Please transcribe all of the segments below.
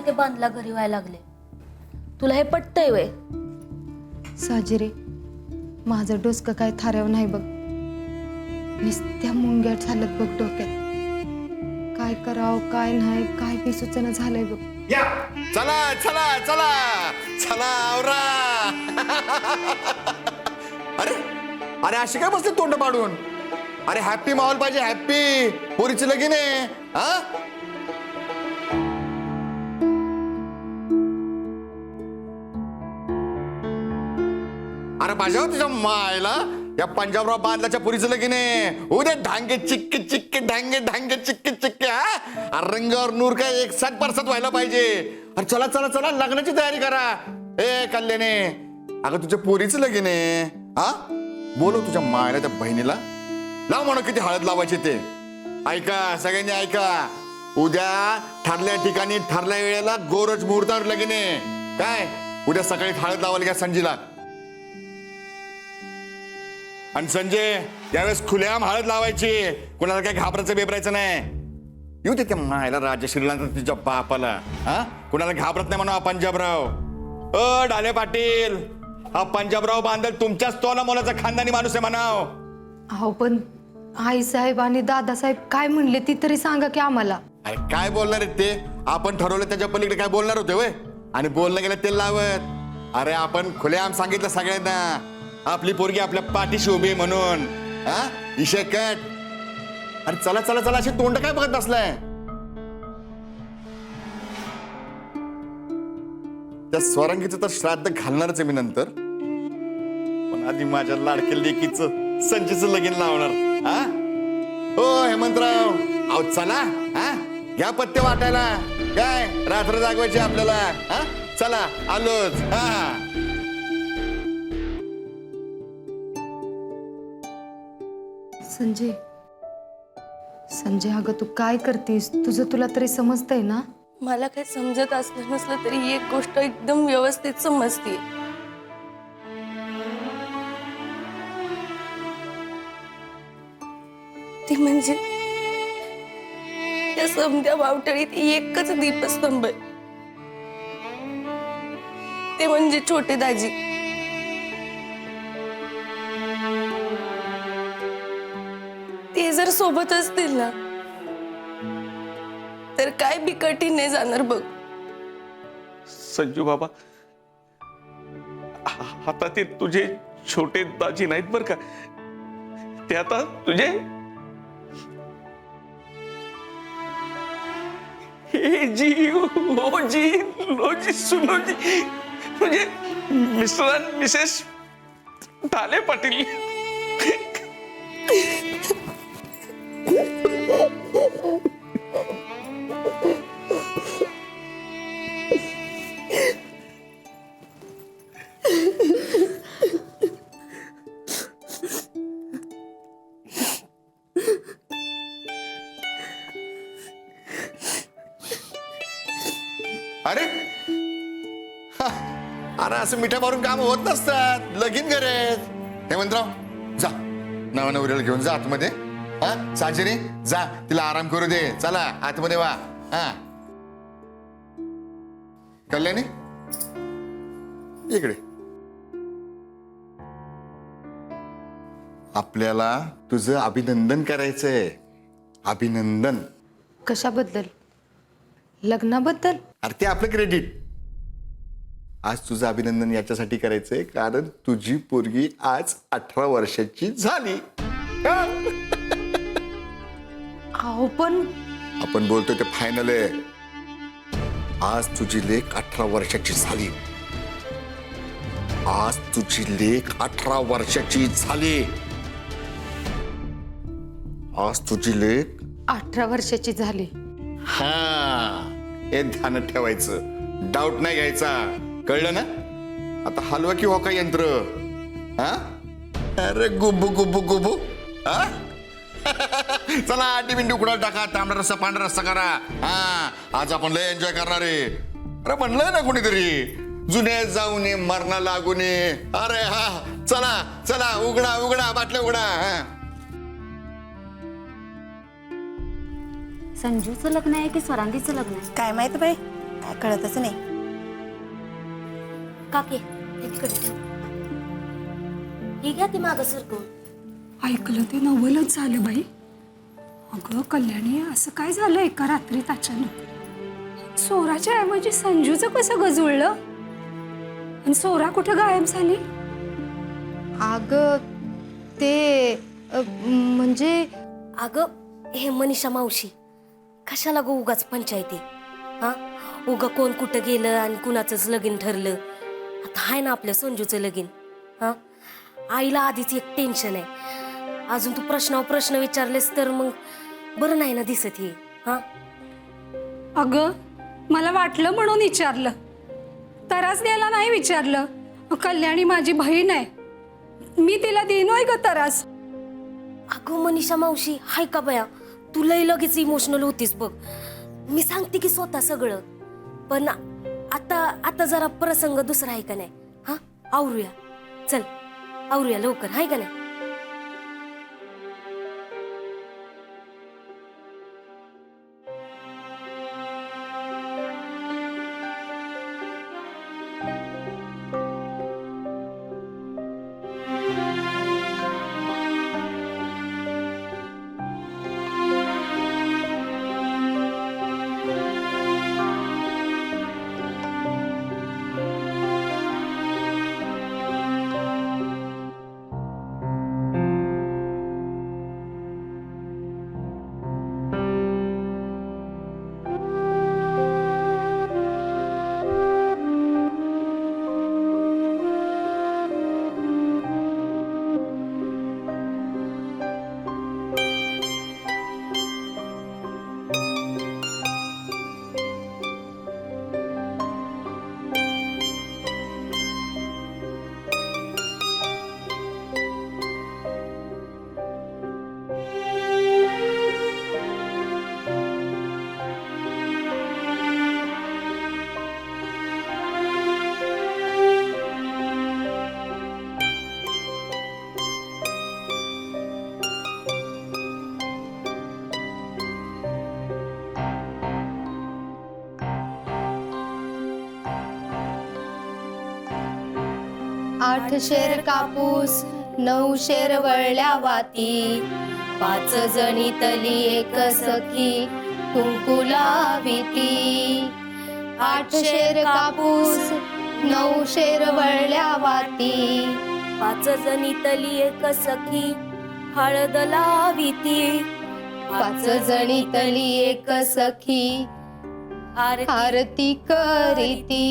ते बांधला घरी व्हायला लागले. तुला हे पटतंय वय? साजिरे, माझं डोसकं काय थाऱ्याव नाही बघ. नुसत्या मुंग्या चालत बघ डोक्यात. काय करावं काय नाही काय बी सुचना झालंय बघ. या चला चला चला चला आवरा. अरे अरे अशी काय बसते तोंड पाडून? अरे हॅप्पी माहोल पाहिजे, हॅप्पी. पोरीची लगीन आहे. हा अरे माझ्या तुझ्या मायला या पंजाबराव बांधल्याच्या पुरीचं लगीन आहे. उद्या ढांगे चिक्के चिक्के ढांगे ढांगे चिक्के चिक्के. हा रंगावर नूर काय 160% व्हायला पाहिजे. अरे चला चला चला लग्नाची तयारी करा. ए कल्याणे, अगं तुझ्या पोरीचं लगीन आहे. हा बोलव तुझ्या मायला त्या बहिणीला. लाव म्हणा किती हळद लावायची ते. ऐका सगळ्यांनी ऐका, उद्या ठरल्या ठिकाणी ठरल्या वेळेला गोरज मुहूर्तावर लगीन आहे. काय उद्या सकाळी हळद लावायला घ्या संजीला. आणि संजय यावेळेस खुलेआम हळद लावायची. कुणाला काय घाबरायचं बेबरायचं नाही. येऊ दे त्या मायला राजश्रीला तिच्या बापाला. हा कुणाला घाबरत नाही म्हणा पंजाबराव. डाले पाटील, हा पंजाबराव बांधल तुमच्याच तोला मोलाचा खानदानी माणूस आहे म्हणाव. अहो पण आई साहेब आणि दादासाहेब काय म्हणले ती तरी सांगा की आम्हाला. अरे काय बोलणार आहेत ते? आपण ठरवलं त्याच्या पलीकडे काय बोलणार होते वय? आणि बोलणं गेलं तेल लावत. अरे आपण खुलेआम सांगितलं सगळ्यांना आपली पोरगी आपल्या पाठीशी उभी म्हणून. हा इशे कट. अरे चला चला चला अशी तोंड काय बघत बसलाय? त्या स्वरंगीचं तर श्राद्ध घालणारच आहे मी नंतर. पण आधी माझ्या लाडक्या लेकीचं संजीचं लगीन लावणार. हा हो हेमंतराव, अहो चला. हा घ्या पत्ते वाटायला. काय रात्र जागवायची आपल्याला. हा चला आलोच. हा संजय, संजय अगं तू काय करतीस? तुझं तुला तरी समजतंय ना? मला काही समजत असलं नसलं तरी एक गोष्ट एकदम व्यवस्थित समजते. ती म्हणजे त्या समध्या बावटळीत एकच दीपस्तंभ आहे. ते म्हणजे छोटे दाजी. ते जर सोबत असतील ना तर काय बी कठीण नाही जाणार बघ. संजू बाबा, आता ते तुझे छोटे दाजी नाहीत बर का. ते आता तुझे हे जी ओ जी लो जी सुनो जी म्हणजे मिस्टर आणि मिसेस ढाले पाटील. अरे अरे असं मिठा मारून काम होत नसतात. लगीन करत. हेमंतराव जा नवा नवरीला घेऊन जा आतमध्ये. हा साजरी जा तिला आराम करू दे. चला आतमध्ये वा. हा कल्याणी इकडे. आपल्याला तुझं अभिनंदन करायचंय. अभिनंदन. कशाबद्दल? लग्नाबद्दल? अरे ते आपलं क्रेडिट. आज तुझं अभिनंदन याच्यासाठी करायचंय कारण तुझी पोरगी आज 18 वर्षाची झाली. अहो पण आपण बोलतोय ते फायनल आहे. आज तुझी लेक 18 वर्षाची झाली. आज तुझी लेक 18 वर्षाची झाली. आज तुझी लेक 18 वर्षाची झाली. हा हे ध्यानात ठेवायचं. डाऊट नाही घ्यायचा. कळलं ना? आता हलवा की होका यंत्र. हा अरे गुब्बू गुब्बू गुब्बू. हा चला आटी बिंडी उकडा टाका. तांबडा रस्सा पांढरा रस्सा करा. हा आज आपण लय एन्जॉय करणार आहे. अरे म्हणलंय ना कोणीतरी जुने जाऊ नये मरणा लागू नये. अरे हा चला चला उघडा उघडा बाटल्या उघडा. संजूचं लग्न आहे की स्वरांगीचं लग्न आहे? काय माहित बाई. काय कळतच नाही. काके हे तिकडे ठेव. ही घ्या ती मागं सरकवून. ऐकलं ते नवलच झालं बाई. अगं कल्याणी, असं काय झालं एका रात्रीत अचानक? सोराच्या ऐवजी संजूचं कसं गजवळलं? आणि सोरा कुठं गायब झाली? अग ते म्हणजे अगं हे मनीषा मावशी कशाला गो उगाच पंचायती. हा उगा कोण कुठं गेलं आणि कुणाचंच लगीन ठरलं. आता आहे ना आपल्या संजूचं लगीन. हा आईला आधीच एक टेन्शन आहे. अजून तू प्रश्नावर प्रश्न विचारलेस तर मग बरं नाही ना दिसत हे. हा अगं मला वाटलं म्हणून विचारलं. तरास द्यायला नाही विचारलं. कल्याणी माझी बहीण आहे, मी तिला देईनोय ग तरास. अगं मनीषा मावशी हाय का बया, तू लय लगेच इमोशनल होतीस बघ. मी सांगते की स्वतः सगळं, पण आता जरा प्रसंग दुसरा आहे का नाही. हा आवरूया, चल आवरूया लवकर, हाय का नाही. आठ शेर कापूस 9 शेर वळल्या वाती, 5 जणी तली एक सखी कुंकुला भीती. 8 शेर कापूस 9 शेर वळल्या वाती, 5 जणी तली एक सखी हळद लाविती. 5 जणी तली एक सखी आरती करीती.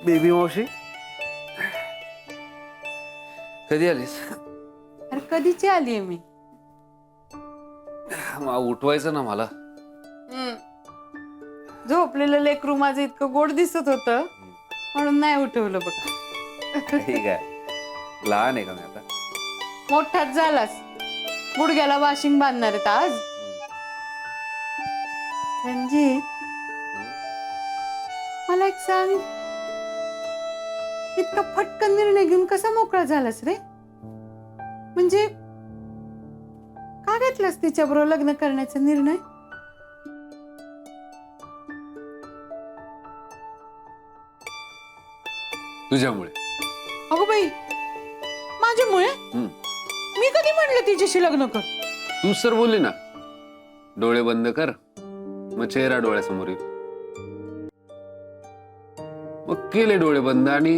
बेबी मावशी कधी आलीस? अरे कधीची आलीये मी. उठवायचं ना मला. झोपलेलं लेकरू माझं इतकं गोड दिसत होतं म्हणून नाही उठवलं बघ. ठीक आहे, लहान आहे का मी आता? मोठाच झालास. गुडघ्याला वाशिंग बांधणार आहेत आज. रणजित, मला एक सांग, इतका फटकन निर्णय घेऊन कसा मोकळा झालास रे? म्हणजे का घेतलास तिच्याबरोबर लग्न करण्याचा निर्णय? तुझ्यामुळे. अगो बाई, माझ्यामुळे? मी कधी म्हणलं तिच्याशी लग्न कर? तूच तर बोलली ना, डोळे बंद कर मग चेहरा डोळ्यासमोर येईल. मग केले डोळे बंद आणि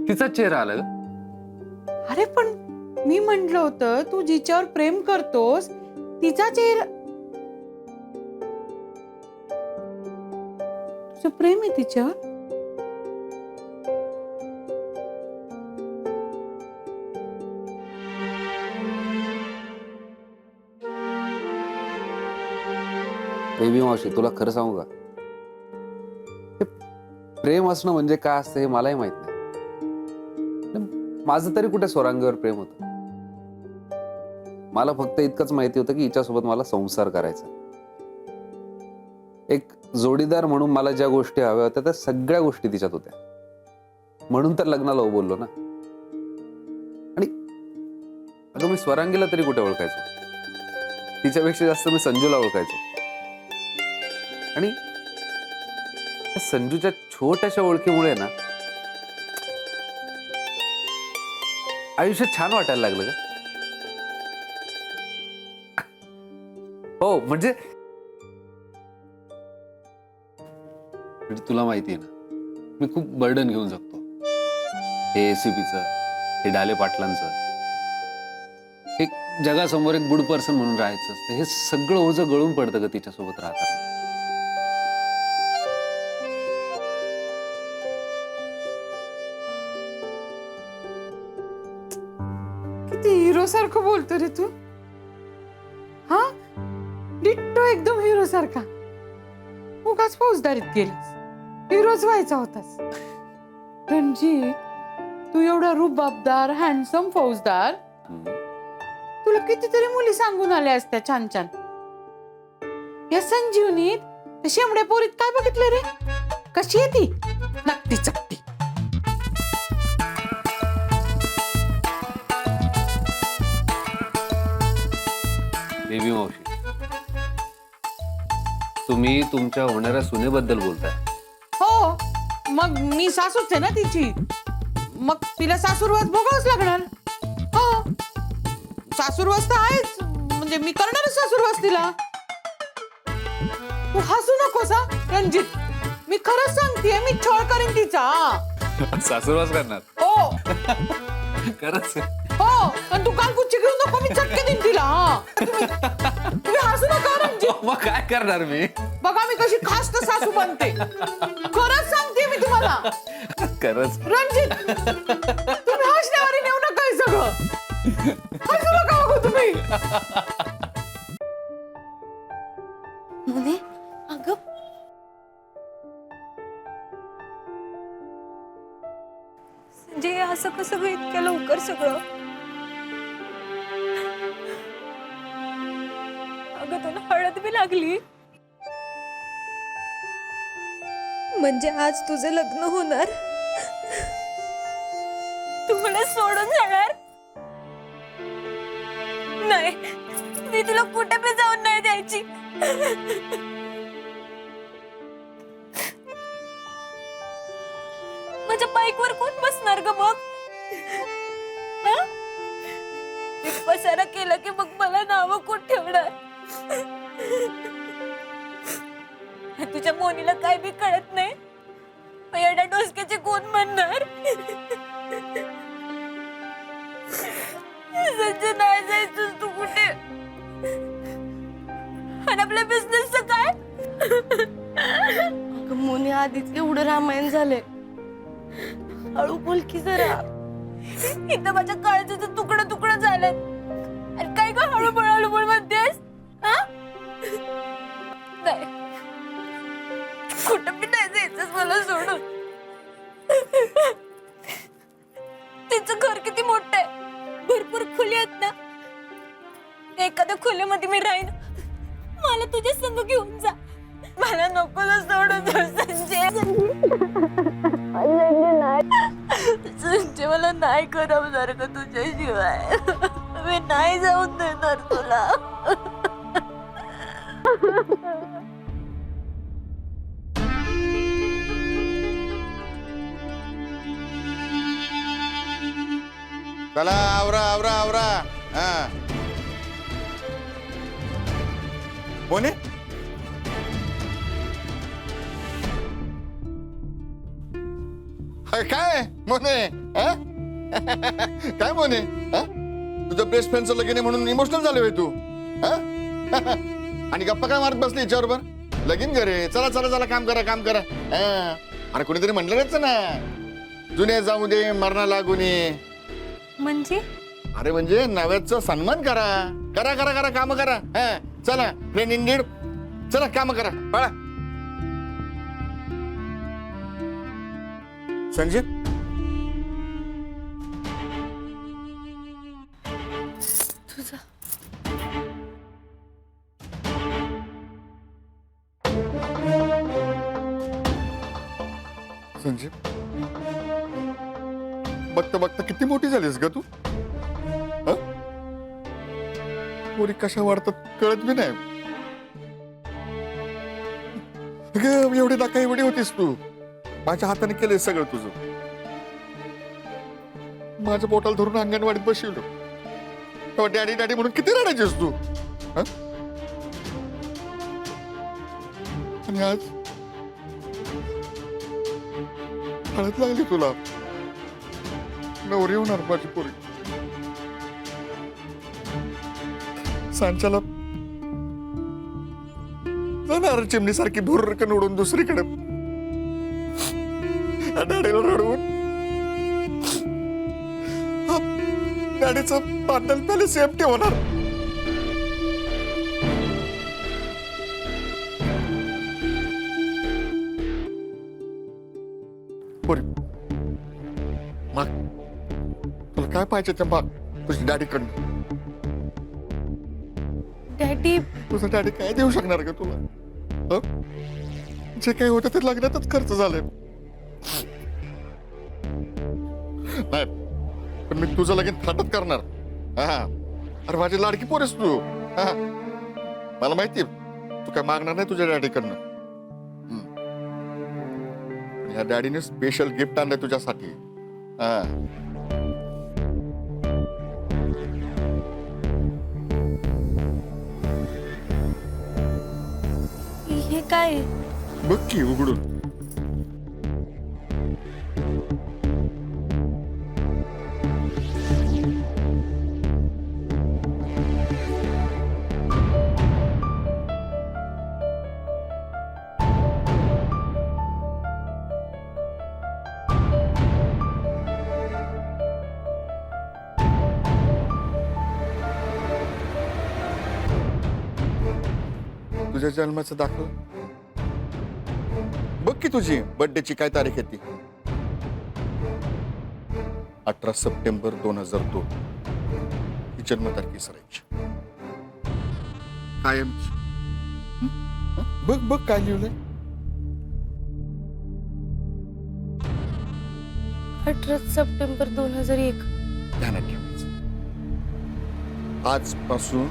तिचा चेहरा आला ग. अरे पण मी म्हंटल होतं तू जिच्यावर प्रेम करतोस तिचा चेहरा. तुझं प्रेम आहे तिच्यावर? बेबी मावशी तुला खरं सांगू का, हे प्रेम असणं म्हणजे काय असतं हे मलाही माहित नाही. माझं तरी कुठे स्वरांगीवर प्रेम होतं. मला फक्त इतकंच माहिती होतं की हिच्यासोबत मला संसार करायचा. एक जोडीदार म्हणून मला ज्या गोष्टी हव्या होत्या त्या सगळ्या गोष्टी तिच्यात होत्या. म्हणून तर लग्नाला हो बोललो ना. आणि अगं मी स्वरांगीला तरी कुठे ओळखायचो, तिच्यापेक्षा जास्त मी संजूला ओळखायचो. आणि त्या संजूच्या छोट्याशा ओळखीमुळे ना आयुष्य छान वाटायला लागलं का. हो म्हणजे तुला माहिती आहे ना, मी खूप बर्डन घेऊन जगतो. हे एसीपीचं, हे डाले पाटलांचं, एक जगासमोर एक गुड पर्सन म्हणून राहायचं असतं. हे सगळं ओझं गळून पडतं का तिच्यासोबत राहताना. किती हिरो सारखं बोलतो रे तू. हा, डिट्टो एकदम हिरो सारखा. उगाच फौजदारीत गेलास, हिरोच व्हायचा होतास. रणजित, तू एवढा रुबाबदार हँडसम फौजदार, तुला कितीतरी मुली सांगून आल्या असत्या छान छान. या संजीवनीत त्या शेंबड्या पोरीत काय बघितलं रे? कशी आहे ती? नक्की चकटी. बेबी मावशी, तुम्ही तुमच्या होणाऱ्या सुनेबद्दल बोलताय. हो, मग मी सासूच आहे ना तिची. मग तिला सासूरवास भोगावंच लागणार. हो, सासूरवास तर आहेच, म्हणजे मी करणारच सासूरवास तिला. तू हसू नकोस हा रणजित, मी खरंच सांगतेय, मी छळ करीन तिचा. सासूरवास करणार? हो खरंच? हो, आणि तू काल कुच्ची घेऊ नको, मी चटके देईन तिला. हा, तुम्ही हसू नका रणजित. मग काय करणार मी? बघा मी कशी खास तर सासू बनते. खरंच सांगते मी तुम्हाला. खरंच? रणजित, तुम्ही हसण्यावर नेऊ नका हे सगळं. हसू नका बघू तुम्ही. मोने, अगं संजय, असं कसं ग इतक्या लवकर सगळं? अगं तुला हळद बी लागली? म्हणजे आज तुझं लग्न होणार? तू मला सोडून जाणार? नाही, मी तुला कुठे पण जाऊन नाही द्यायची. माझ्या बाईकवर कोण बसणार ग मग? हा? मी पसारा केला की मग मला नाव कोण ठेवणार? तुझ्या मोनीला काय बी कळत नाही, एवढ्या डोसक्याचे कोण म्हणणार? संजय, नाही जायचं तू कुठे. आणि आपल्या बिझनेसचं काय? मोनी, आधीच एवढं रामायण झालंय, हळू बोल की जरा. इथं माझ्या काळजाचं तुकडं तुकडं झालंय, आणि काय ग हळू बोल म्हणतेस? नाही, कुठं बी नाही जायचंच मला सोडून. तिचं घर किती मोठं आहे, भरपूर खुले आहेत ना. एखाद्या खुल्यामध्ये मी राहीन, मला तुझ्या संग घेऊन जा. मला नको ना सोडून जाऊ संजय. संजय, मला नाही करवणार का तुझ्याशिवाय. मी नाही जाऊन देणार तुला. चला आवरा आवरा आवरा. हा, मोने, काय मोने? हा? काय मोने? हा? तुझं बेस्ट फ्रेंडचं लगीन आहे म्हणून इमोशनल झाले तू? हा? आणि गप्पा काय मारत बसली हिच्याबरोबर? लगीन करे. चला चला चला, काम करा काम करा. हा. अरे कोणीतरी म्हणलं ना, जुने जाऊ दे मरणा लागू नये. म्हणजे अरे म्हणजे नव्याचा सन्मान करा. करा करा करा, काम करा. हा. चला फ्रेंड इंडीड, चला काम करा. पळा. संजय, संजय, बघता बघता किती मोठी झालीस ग तू. हं? पोरी कशा वाढतात कळत बी नाही. अगं, एवढी नाका एवढी होतीस तू. माझ्या हाताने केलंय सगळं तुझं. माझ्या पोटाला धरून अंगणवाडीत बसवलं तेव्हा डॅडी डॅडी म्हणून किती रडायचीस तू. हं? आणि आज हळद लागली तुला. नवरी होणार माझी पोरी. सांच्याला जाणार चिमणीसारखी भुर्रकन उडून दुसरीकडे. डॅडीला रडवून डॅडीचं बांधल पहिले सेफ्टी होणार. पोरी, माग. तुला काय पाहिजे ते माग तुझी डॅडीकडनं. डॅडी तुझं डॅडी काय देऊ शकणार का तुला. हं? जे काही होतं ते लग्नातच खर्च झालंय. नाही, पण मी तुझं लगीन थाटात करणार. हा. अरे माझी लाडकी पोरेस तू. हा. मला माहिती तू काय मागणार नाही तुझ्या डॅडीकडनं. या डॅडीने स्पेशल गिफ्ट आणलंय तुझ्यासाठी. हा. हे काय? बघ की उघडून. तुझ्या जन्माचा दाखला. बघ की तुझी बर्थडेची काय तारीख आहे ती. 18 सप्टेंबर 2002 ही जन्मतारीख विसरायची. कायमची. बघ बघ काय लिहिलंय. 18 सप्टेंबर 2001. ध्यानात ठेवायचं. आजपासून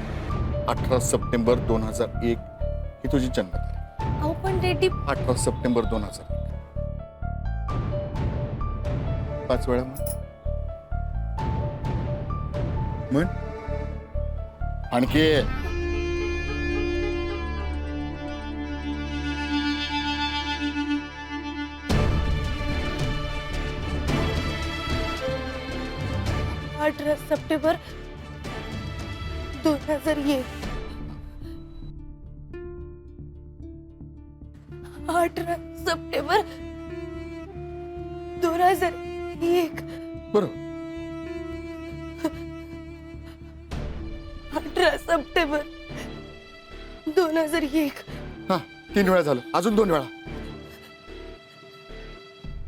18 सप्टेंबर 2001 ही तुझी जन्मतारीख. अहो पण डॅडी 18 सप्टेंबर 2001. 5 वेळा म्हण. आणखी. अठरा सप्टेंबर 2001. 18 सप्टेंबर 2001. बरोबर. 18 सप्टेंबर 2001. हा, 3 वेळा झालं. अजून 2 वेळा.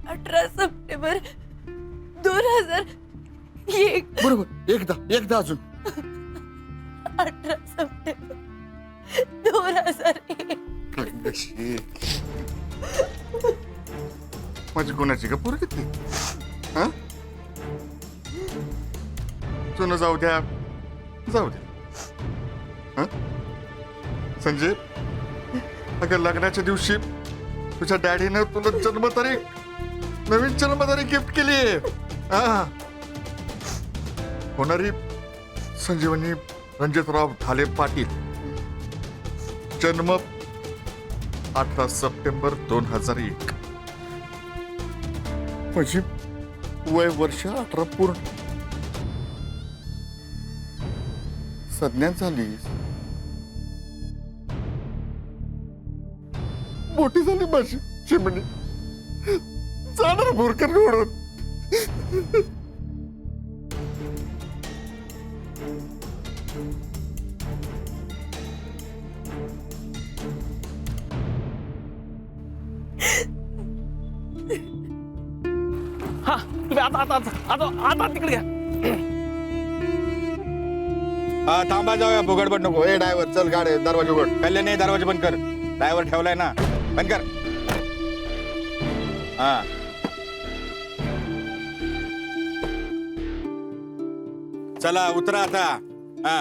18 सप्टेंबर 2001. बरोबर. एकदा अजून. 18 सप्टेंबर 2001. माझी कोणाची का पोर किती. हा, जुनं जाऊ द्या. हा? संजय, अगं लग्नाच्या दिवशी तुझ्या डॅडीनं तुला नवीन जन्मतारीख गिफ्ट केली. हा. होणारी संजीवनी रणजितराव ढाले पाटील. जन्म 18 सप्टेंबर 2001. म्हणजे वय वर्ष 18 पूर्ण. संज्ञान झाली. मोठी झाली माझी चिमणी, जाणार भुरकन ओढून. हा तुम्ही आता आता आता आता आता तिकडे घ्या. हा थांबा, जाऊया, गडबड नको. ए ड्रायव्हर, चल गाडी दरवाजा उघड. कल्याणी दरवाजा बंद कर. ड्रायव्हर ठेवलाय ना, बंद कर. हा चला उतरा आता. हा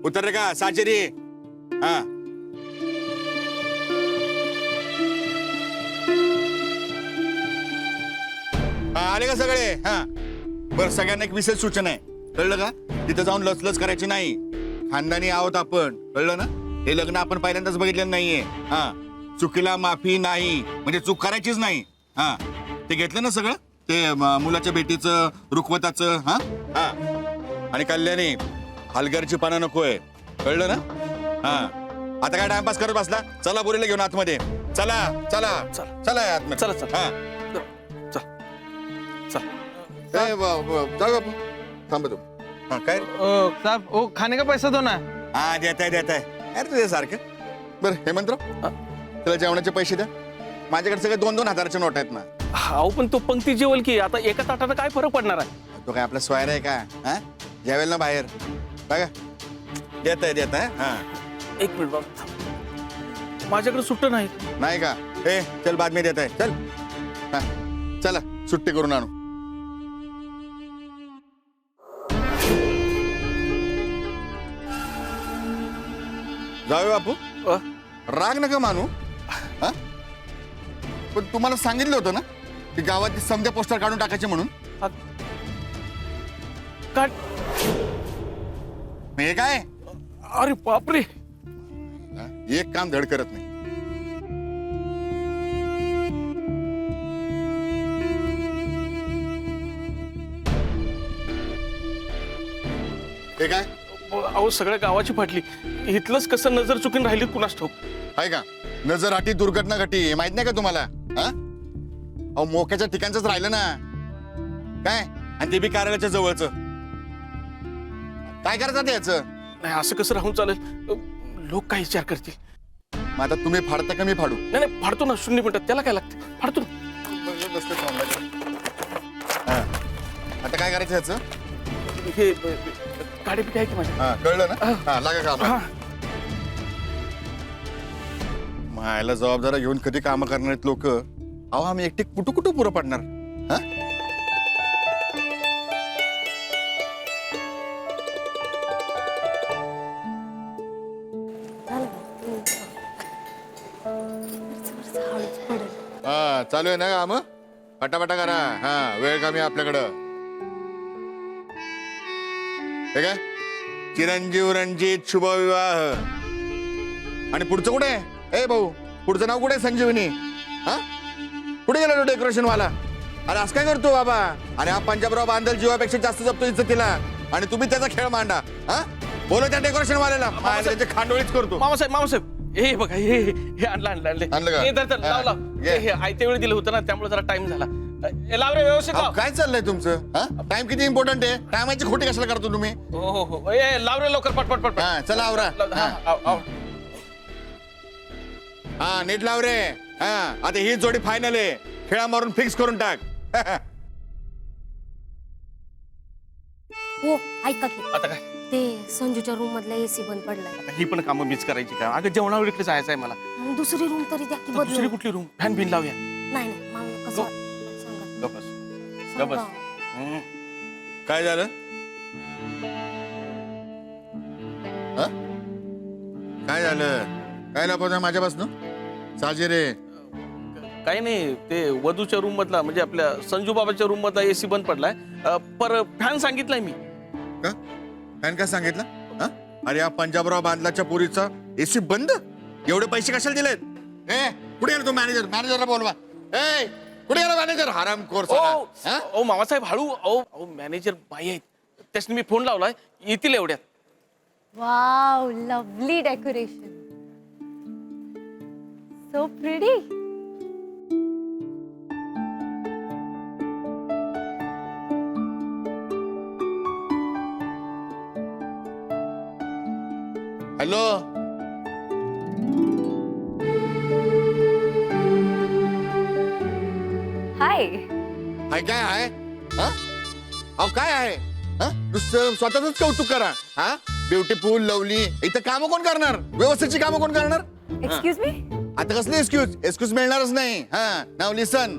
उतर रे का साचेरी. हा आले का सगळे? हा बरं, सगळ्यांना एक विशेष सूचना आहे, कळलं का? तिथे जाऊन लचलच करायची नाही. खानदानी आहोत आपण, कळलं ना? हे लग्न आपण पहिल्यांदाच बघितलेलं नाहीये. हा चुकीला माफी नाही, म्हणजे चूक करायचीच नाही. हा ते घेतलं ना सगळं, ते मुलाच्या बेटीचं, रुखवताचं. हा हा आणि कल्याणी हलगरची पानं नकोय, कळलं ना? हा आता काय टाइमपास करत बसला? चला बोरीला घेऊन आतमध्ये. चला चला चला. चला आतमध्ये. चला चला हा चल चल. जाऊ आपण. थांब तू. हा काय? साहब वो खाने का पैसा दो ना. हा देत आहे. अरे तुझ्या सारखं. बरं हेमंतराव, त्याला जेवणाचे पैसे द्या. माझ्याकडे सगळे 2-2 हजाराच्या नोट आहेत ना. अहो पण तो पंक्ती जेवल की, आता एका ताटानं काय फरक पडणार आहे? तो काय आपला स्वायर आहे का? हा जेवेल ना बाहेर. बघा देत आहे. हा एक मिनिट बाबा, माझ्याकडे सुट्ट नाही. नाही का? ए चल बातमी देत आहे, चल. हा चला सुट्टी करून आणू. जाऊ बापू, अ? राग नका मानू. हा पण तुम्हाला सांगितलं होतं ना की गावात समजा पोस्टर काढून टाकायचे म्हणून. काढ. हे काय? अरे बापरे. हा? एक काम धड करत नाही. हे काय अहो सगळ्या गावाची फाटली, इथलंच कसं नजर चुकून राहिली कुणास ठाऊक. आहे का? नजर हाटी दुर्घटना घटी, हे माहित नाही का तुम्हाला? हा अहो मोक्याच्या ठिकाणच राहिलं ना काय, आणि ते बी कार्यालयाच्या जवळच. काय करायचं ते याचं? नाही असं कसं राहून चालेल? लोक काय विचार करतील? मग आता तुम्ही फाडता का मी फाडू? नाही नाही फाडतो ना, 0 मिनिटात. त्याला काय लागतं, फाडतो ना. हा. आता काय करायचं याचं? हे गाडी पिठी आहे की माझ्या? हा कळलं ना? हा लागा काम. हा. मायला जबाबदाऱ्या घेऊन कधी कामं करणार आहेत लोक. अहो आम्ही एकटे कुठं कुठं पुरं पडणार? हा हा चालू आहे ना काम? पटापटा करा. हा वेळ कमी आहे आपल्याकडं. हे काय? चिरंजीव रणजित शुभविवाह. आणि पुढचं कुठे आहे? ए भाऊ, पुढचं नाव कुठे आहे? संजीवनी. हा कुठे गेला तो डेकोरेशन वाला? अरे असं काय करतो बाबा? अरे हा पंजाबराव बांधल जीवापेक्षा जास्त जपतो इज्जतीला, आणि तुम्ही त्याचा खेळ मांडा. हा बोलो त्या डेकोरेशन वाल्याला, त्याचे खांडोळीच करतो. मामासाहेब हे बघा, हे आणलं आणलं का? हे धर, लाव हा, लाव. घे. हे आयत्या वेळी दिलं होतं ना, त्यामुळे जरा टाइम झाला. हे लाव रे, व्यवस्थित अहो, लाव. काय चाललंय तुमचं? हा टाइम किती इम्पॉर्टंट आहे? टायमाची खोटी कशाला करतो तुम्ही? हो हे लाव रे लवकर, पट पट पट. हा चला आवरा. हा नीट लाव रे. हा आता ही जोडी फायनल आहे, खेळा मारून फिक्स करून टाक. हो ऐका की, आता काय? ते संजूच्या रूम मधला एसी बंद पडलाय. आता ही पण कामं मीच करायची का? अगं जेवणावर इकडे जायचं आहे मला. आणि दुसरी रूम तरी द्या की दुसरी बदलून. कुठली रूम? फॅन बिन लावूया. नाही मला कसं वाटतं सांगा. गबस सांगा. गबस. काय झालं? हा? काय झालं? काय लपवत आहे माझ्यापासून? साजे रे. काही नाही, ते वधूच्या रूम मधला, म्हणजे आपल्या संजू बाबाच्या रूम मधला एसी बंद पडलाय. पर फॅन सांगितलाय मी. का फॅन काय सांगितलं? हा? अरे या पंजाबराव बांधलाच्या पुरीचा एसी बंद? एवढे पैसे कशाला दिलेत? ए कुठे गेला तो मॅनेजर? मॅनेजरला बोलवा. ए कुठे गेला मॅनेजर? हरामखोर साला. ओ मामासाहेब हळू. ओ मॅनेजर बाई आहेत, त्याच्याने मी फोन लावलाय, येतील एवढ्यात. Wow, lovely decoration. So pretty. Hello. Hi. Hi काय आहे? हा? अहो काय आहे? हा? नुसतं स्वतःच कौतुक करा. हा, ब्युटिफुल लवली. इथं कामं कोण करणार? व्यवस्थेची कामं कोण करणार? Excuse me. आता कसली एक्सक्यूज मिळणारच नाही. हा, नाव लिसन.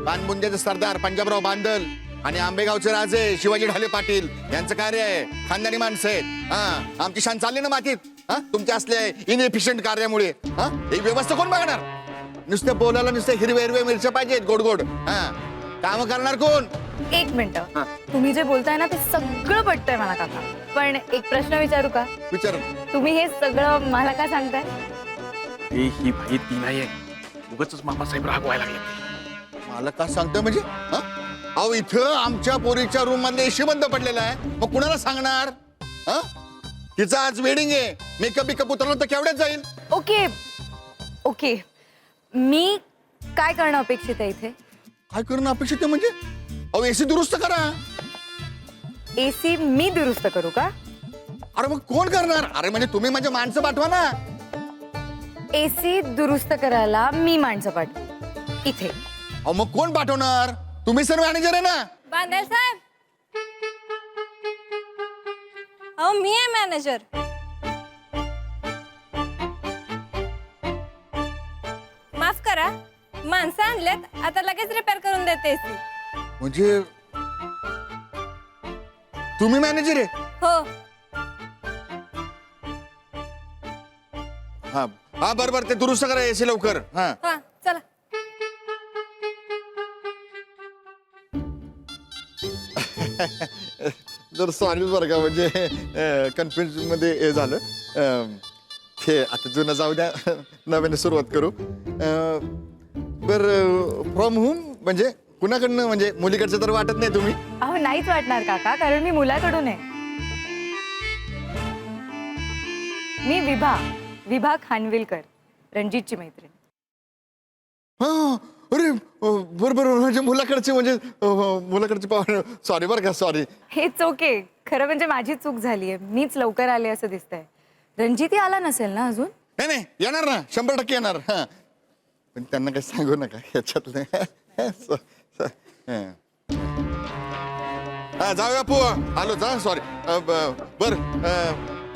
पानबुंद्याचे सरदार पंजाबराव बांदल आणि आंबेगावचे राजे शिवाजी ढाले पाटील यांचं कार्य आहे. खानदानी माणसं आहेत. हा, आमची शान चालली ना मातीत. हा, तुमच्या असल्या इनएफिशियंट कार्यामुळे. हा, ही व्यवस्था कोण बघणार? नुसतं बोलायला नुसतं हिरवे मिरच्या पाहिजेत गोड गोड. हा, काम करणार कोण? एक मिनिट. तुम्ही जे बोलताय ना ते सगळं पटतंय मला काका. पण एक प्रश्न विचारू का? विचार. तुम्ही हे सगळं मला का सांगताय? ही भाई ती नाहीये. उगाच मामासाहेब रागवायला लागले. मला का सांगतोय म्हणजे? हा? अहो इथं आमच्या पोरीच्या रूम मधले एसी बंद पडलेला आहे. मग कुणाला सांगणार? हा? तिचं आज वेडिंग आहे. मेकअप उतरलं तर केवढ्यात जाईल? Okay okay. मी काय करणं अपेक्षित आहे इथे? काय करणं अपेक्षित आहे म्हणजे? अहो एसी दुरुस्त करा. एसी मी दुरुस्त करू का? अरे मग कोण करणार? अरे म्हणजे तुम्ही म्हणजे माणसं पाठवा ना. एसी दुरुस्त करायला मी माणसं पाठवू इथे. अहो मग कोण पाठवणार? तुम्ही सर मॅनेजर आहे ना. बांदेल साहेब. अहो मी आहे मॅनेजर. माफ करा, माणसं आणलेत, आता लगेच रिपेअर करून देते एसी. म्हणजे तुम्ही मॅनेजर आहे? हो. हा हा बरोबर. ते दुरुस्त करा एसी लवकर. हा हा चला. जर सॉरी बरं का, म्हणजे कन्फ्युज मध्ये हे झालं. ते आता जुनं जाऊ द्या, नव्याने सुरुवात करू. बर फ्रॉम होम म्हणजे कुणाकडनं? म्हणजे मुलीकडचं तर वाटत नाही तुम्ही? अहो नाहीच वाटणार काका, कारण मी मुलाकडून आहे. मी विभा खानविलकर, रणजितची मैत्रीण. हा अरे बरोबर. म्हणजे मुलाकडचे पाहुणे. सॉरी बरं का, सॉरी. हेच ओके. खरं म्हणजे माझी चूक झालीये. मीच लवकर आले असं दिसतंय. रणजितही आला नसेल ना अजून? नाही येणार ना, 100% येणार. हा पण त्यांना काही सांगू नका ह्याच्यातलं. हा जाऊया पो. आलो जा. सॉरी. बर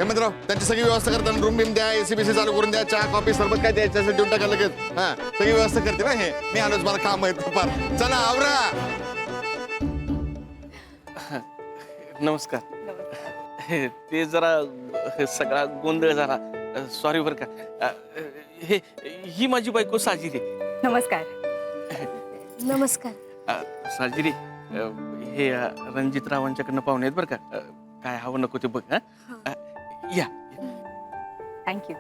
हेमंतराव, त्यांची सगळी व्यवस्था करताना रूम बिम द्या, एसी बीसी चालू करून द्या, चहा कॉफी सरबत काय द्यायचं असेल देऊन टाका लगेच. हा सगळी व्यवस्था करते ना. हे मी आलोच, मला काम आहे फार. चला आवरा. नमस्कार. ते जरा सगळा गोंधळ झाला. सॉरी बरं का. ही माझी बायको साजिरी. नमस्कार. नमस्कार. साजिरी, हे रणजितरावांच्याकडनं पाहुणे आहेत बरं का. काय हवं नको ते बघ. हा या. थँक्यू.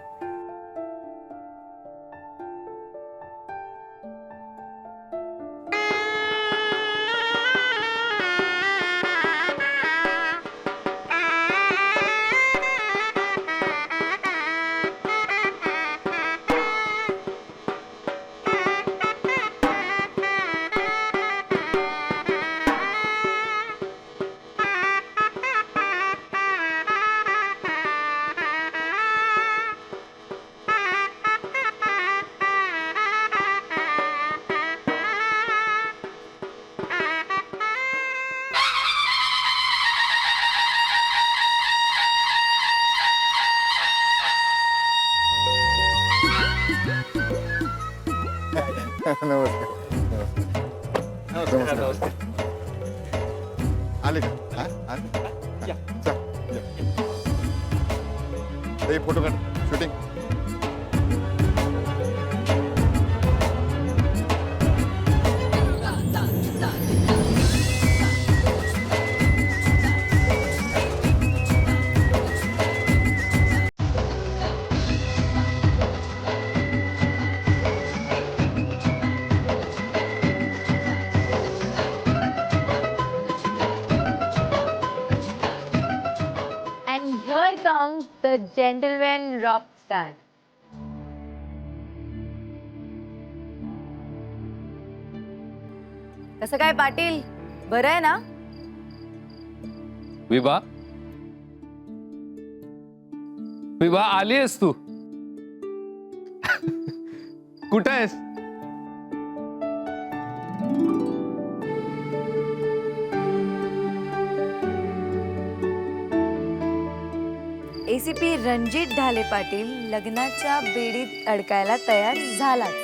नमस्कार. आले का? हा आले. या. चल, या. ते फोटो काढ. Shooting. And here comes the gentleman rock star. कसं काय पाटील, बरं आहे ना? विभा विभा आली आहेस तू कुठं आहेस? एसीपी रणजित ढाले पाटील लग्नाच्या बेडीत अडकायला तयार झालाच.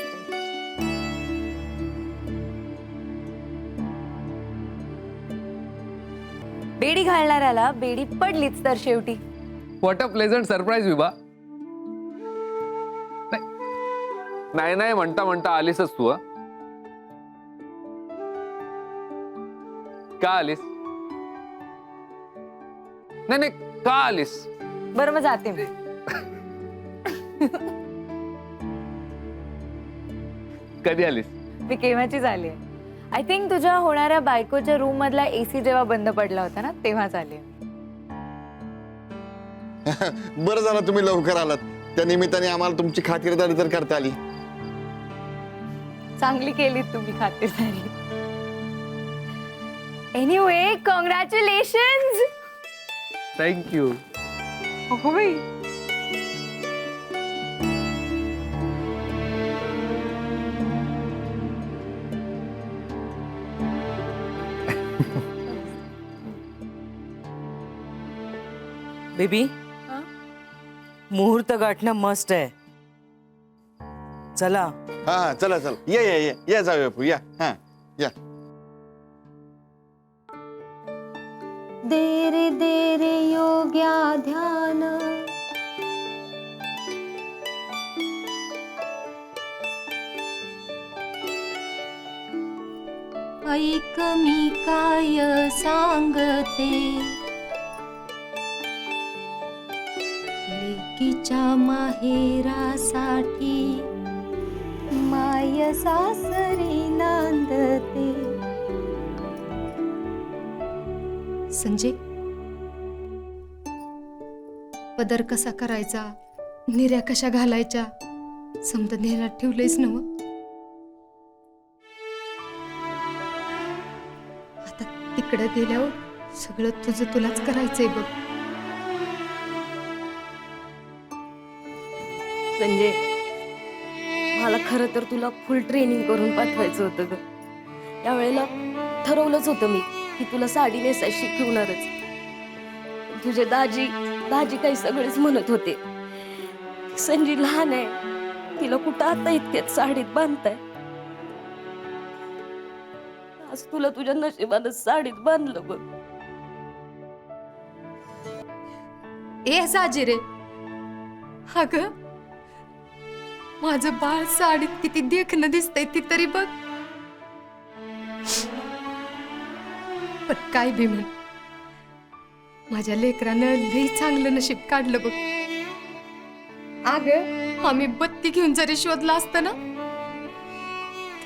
बेडी घालणाऱ्याला बेडी पडलीच तर शेवटी. व्हॉट अ प्लेझंट सरप्राईज विभा. नाही नाही म्हणता म्हणता आलीसच तू. का आलीस? नाही नाही का आलीस? बरं मग जाते मी. कधी आलीस? मी केव्हाची झाली. आय थिंक तुझ्या होणाऱ्या बायकोच्या रूम मधला एसी जेव्हा बंद पडला होता ना तेव्हा झाले. बरं झालं तुम्ही लवकर आलात. त्या निमित्ताने आम्हाला तुमची खातिरदारी तर करता आली. चांगली केली तुम्ही खातिरदारी. Anyway congratulations. थँक्यू. अगो बाई, बेबी मुहूर्त गाठणं मस्ट आहे. चला. हा चला चला या या या या जाऊया बापू, या. हा या. दे रे योग्या ध्यान. ऐक मी काय सांगते, लेकीच्या माहेरासाठी माय सासरी नांदते. संजय, पदर कसा करायचा, निऱ्या कशा घालायच्या समजा ध्यानात ठेवलंयच ना. आता तिकडे गेल्यावर सगळं तुझं तुलाच करायचंय बघ. संजय, मला खरं तर तुला फुल ट्रेनिंग करून पाठवायचं होतं ग. त्यावेळेला ठरवलंच होतं मी की तुला साडी नेसायला शिकवणारच. तुझे दाजी काही सगळेच म्हणत होते संजी लहान आहे, तिला कुठं आता इतक्यात साडीत बांधताय. आज तुला तुझ्या नशिबानं साडीत बांधलं बघ. ए साजिरे, अगं माझं बाळ साडीत किती देखणं दिसतंय ती तरी बघ. पण काय बी म्हण, माझ्या लेकरानं लई चांगलं नशीब काढलं बघ. अगं आम्ही बत्ती घेऊन जरी शोधला असतं ना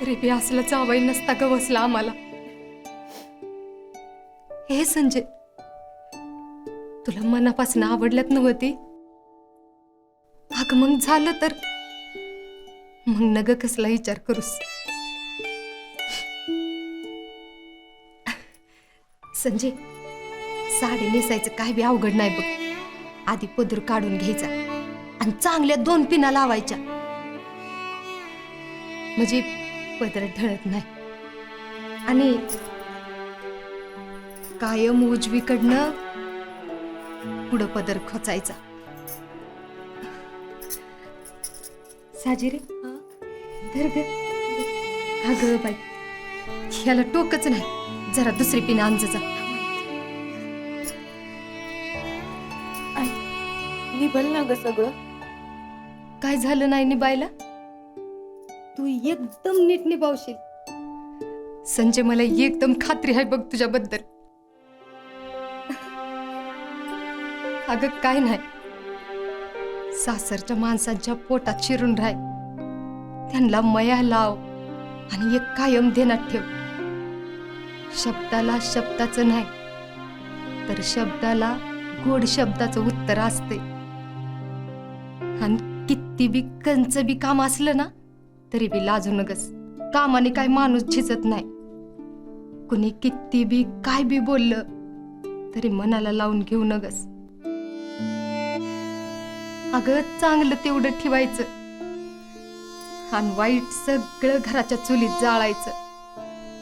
तरी बी असला जावई नसता ग बसला आम्हाला. हे संजय, तुला मनापासून आवडल्यात नव्हती? अगं मग झालं तर मग नग कसला विचार करूस. संजय, साडी नेसायचं काय बी अवघड नाही बघ. आधी पदर काढून घ्यायचा आणि चांगल्या 2 पिना लावायच्या, म्हणजे पदर ढळत नाही. आणि कायम उजवीकडनं पुढं पदर खोचायचा. साजिरे, धर ग. अगं बाई, ह्याला टोकच नाही, जरा दुसरी पिन आण जा. निभल ना ग सगळं. काय झालं नाही निभायला? तू एकदम नीट निभावशील संजय. मला एकदम खात्री आहे बघ तुझ्याबद्दल. अगं काय नाही, सासरच्या माणसांच्या पोटात शिरून राह, त्यांना मया लाव आणि एक कायम ध्यानात ठेव. शब्दाला शब्दाचं नाही तर शब्दाला गोड शब्दाचं उत्तर असते. आणि किती बी कंच बी काम असलं ना तरी बी लाजू नगस. कामाने काय माणूस झिजत नाही. कुणी किती बी काय बी बोललं तरी मनाला लावून घेऊ नगस. अगं चांगलं तेवढं ठेवायचं आणि वाईट सगळं घराच्या चुलीत जाळायचं.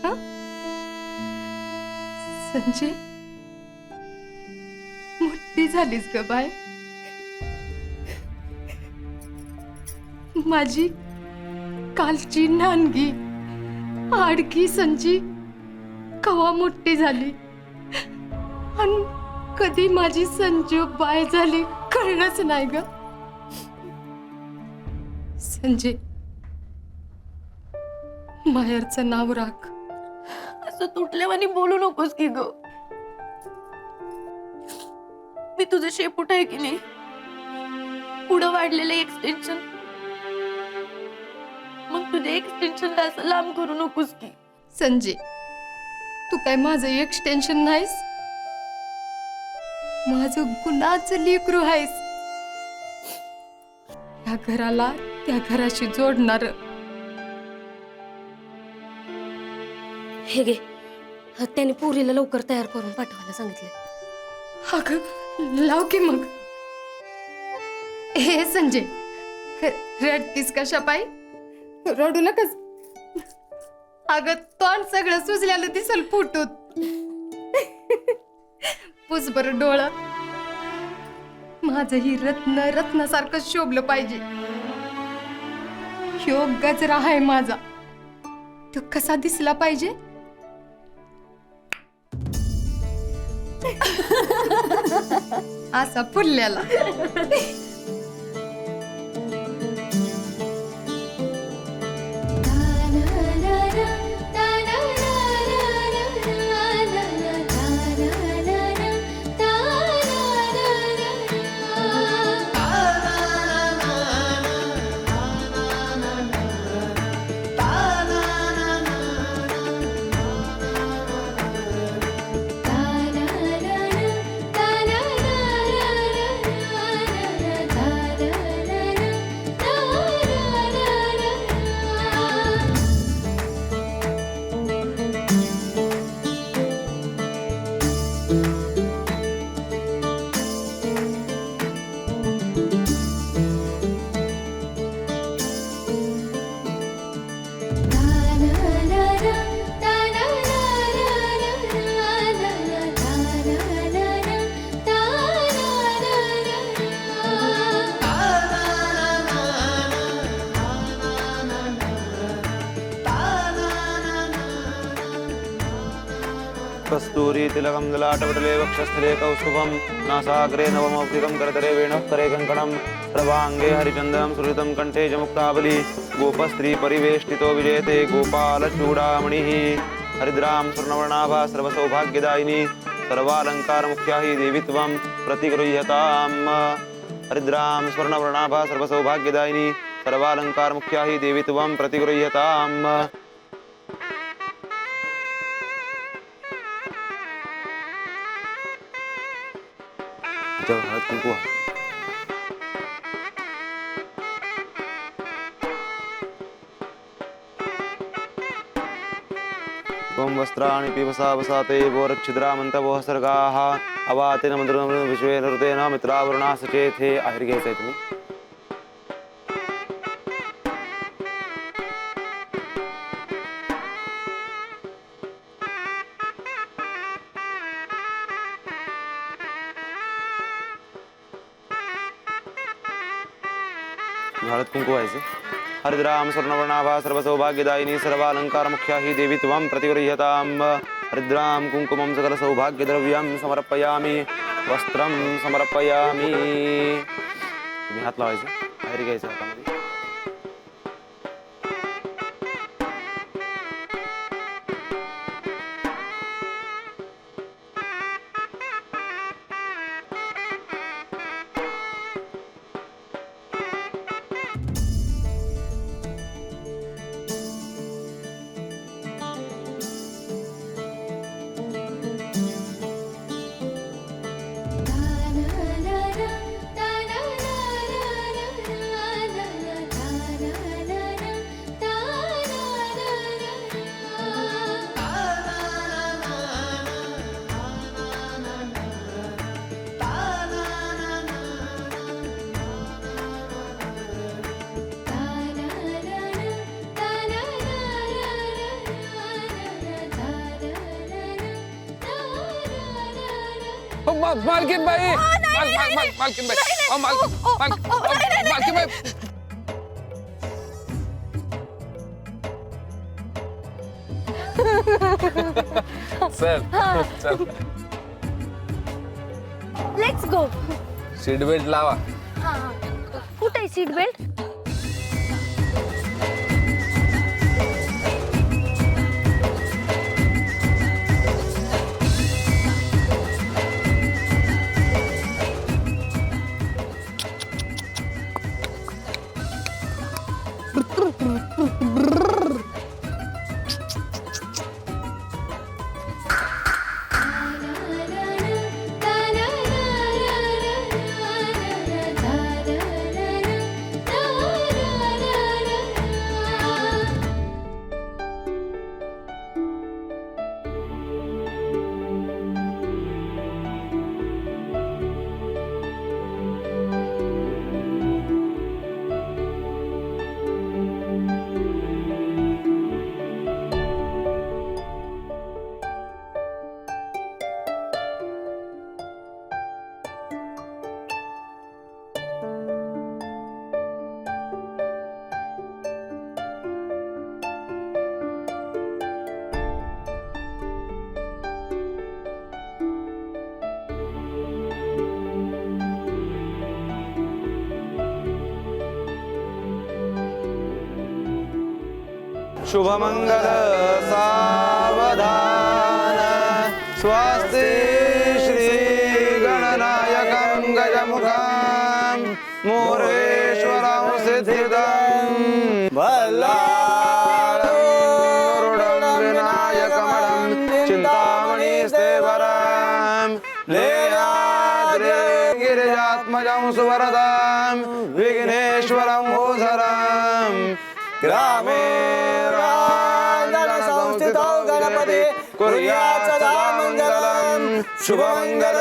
हं? संजय, मोठी झालीस ग बाय. माझी कालची नानगी आडकी संजी कवा मोठी झाली आणि कधी माझी संजू बाय झाली कळलंच नाही ग. संजय, माहेरचं नाव राख. असं तुटल्यावानी बोलू नकोस की ग. मी तुझं शेपूट आहे की नाही, पुढं वाढलेलं एक्सटेन्शन, मग तुझ्या एक्सटेन्शनला असं लांब करू नकोस की. संजय, तू काय माझं एक्सटेन्शन नाहीस, माझं गुणाचं लेकरू आहेस. या घराला त्या घराशी जोडणार. हे गे, त्याने पोरीला लवकर तयार करून पाठवायला सांगितलंय. अगं लाव की मग. हे संजय, रडतीस कशा पायी? रडू नकस. अगं तोंड सगळं सुजल्यालं दिसल फुटूत. पुस बरं डोळं. माझं ही रत्नासारखं शोभलं पाहिजे. ह्यो गजरा आहे माझा, तो कसा दिसला पाहिजे? असा फुलल्याला. कस्तूरी तिलकं ललाटपटले वक्षस्थले कौस्तुभं नासाग्रे नवमौक्तिकं करतले वेणुः करे कङ्कणं प्रभाङ्गे हरिचन्दनं सुहृतं कण्ठे च मुक्तावली गोपस्त्री परिवेष्टितो विजयते गोपालचूडामणिः हरिद्रां स्वर्णवर्णाभा सर्वसौभाग्यदायिनी सर्वालङ्कारमुख्या हि देवी त्वं प्रतिगृह्यताम् हरिद्रां स्वर्णवर्णाभा सर्वसौभाग्यदायिनी सर्वालङ्कारमुख्या हि देवी त्वं प्रतिगृह्यताम्. हळद कुंकू त्वं वस्त्राणि पिबसा वसाते वो रक्षिद्रामन्तवो सर्गाः अवातेन मधुरं विश्वेन हृतेन मित्रावरुणा सचेथे. आहेर घ्यायचं आहे तुम्ही. हळद कुंकू व्हायचे. हरिद्राम स्वर्णवर्णाभा सर्वसौभाग्यदायिनी सर्वालङ्कारमुख्या हि देवी त्वं प्रतिगृह्यताम्. हरिद्रां कुङ्कुमं सकलसौभाग्यद्रव्यं समर्पयामि वस्त्रं समर्पयामि. तुम्ही हात लावायचे. बाहेर घ्यायचं हातामध्ये. मालकीन बाई मालकीन बाई मालकीन बाई चल चल लेट्स गो. सीट बेल्ट लावा. कुठे आहे सीट बेल्ट? शुभमंगल सावधान स्वस्ति श्री गणनायकं गजमुखं मोरेश्वरं सिद्धिदं भल्लारुडं विनायकमणं चिन्तामणिस्तेवरं लेयाद्रे गिरिजात्मजं सुवरदं विघ्नेश्वरं भूधरं ग्रामे संस्थितौ गणपति कुर्यात् सदा मङ्गलं शुभमङ्गल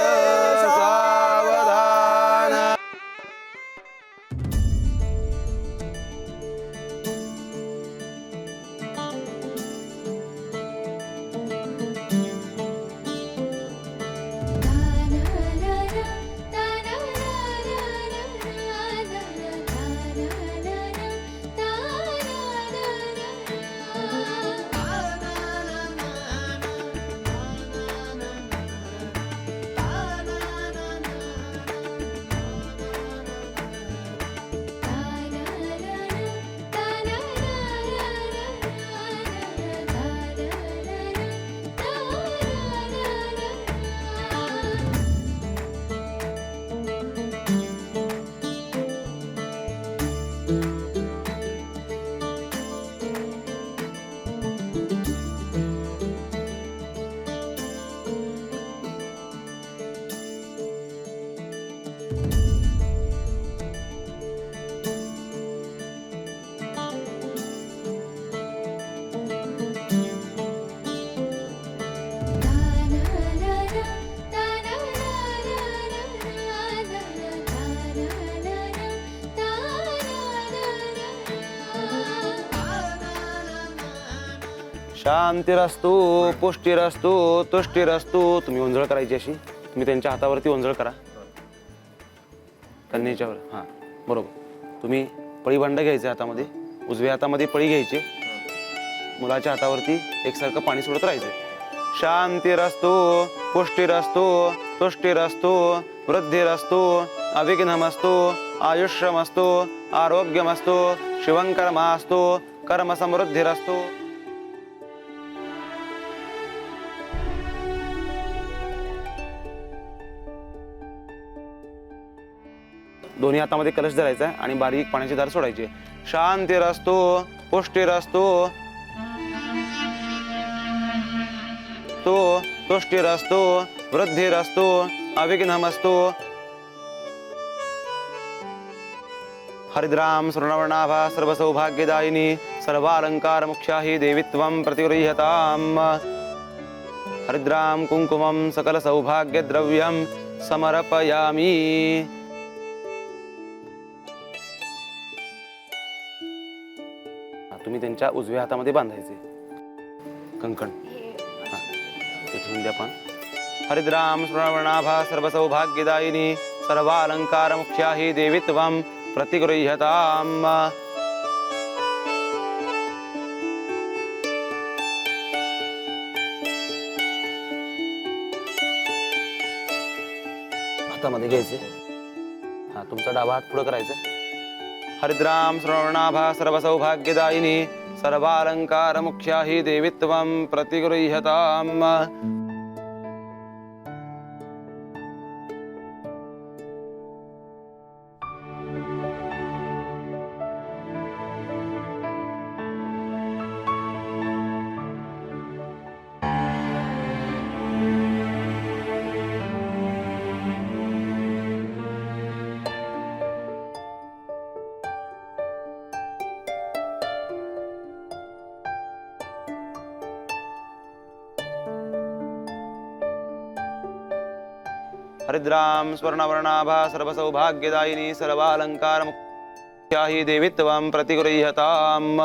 सावधान. शांतिरस्तु पुष्टिरस्तु तुष्टिरस्तु. तुम्ही ओंजळ करायची अशी, तुम्ही त्यांच्या हातावरती ओंजळ करा कन्येच्यावर. हां बरोबर. तुम्ही पळीभांडं घ्यायचं हातामध्ये, उजव्या हातामध्ये पळी घ्यायची, मुलाच्या हातावरती एकसारखं पाणी सोडत राहायचं. शांतिरस्तु पुष्टिरस्तु तुष्टिरस्तु वृद्धिरस्तु अविघ्नमस्तु आयुष्यमस्तु आरोग्यमस्तु शिवंकर्मास्तु कर्मसमृद्धिरस्तु. दोन्ही हातामध्ये कलश धरायचा आहे आणि बारीक पाण्याची धार सोडायची. शांतिरस्तु पुष्टिरस्तु तुष्टिरस्तु वृद्धिरस्तु अविघ्नमस्तु. हरिद्राम स्वर्णवर्णाभा सर्वसौभाग्यदायिनी सर्वालंकार मुख्या हि देवीत्वं प्रतिगृह्यताम्. हरिद्राम कुंकुमं सकल सौभाग्यद्रव्यं समर्पयामि. तुम्ही त्यांच्या उजव्या हातामध्ये बांधायचे कंकण. हा ते ठेवून द्या. पण हरिद्राम स्वर्णवर्णाभा सर्वसौभाग्यदायिनी सर्वालंकार मुख्या हि देवी त्वं प्रतिगृह्यताम्. हातामध्ये घ्यायचे. हा तुमचा डावा हात पुढे करायचा. हरिद्राम श्रवणाभा सर्वसौभाग्यदायिनी सर्वालंकार मुख्या हि देवी त्वं प्रतिगृह्यताम्. हरिद्राम स्वर्णवर्णाभा सर्वसौभाग्यदायिनी सर्वालंकार मुख्या हि देवी त्वं प्रतिगृह्यताम्.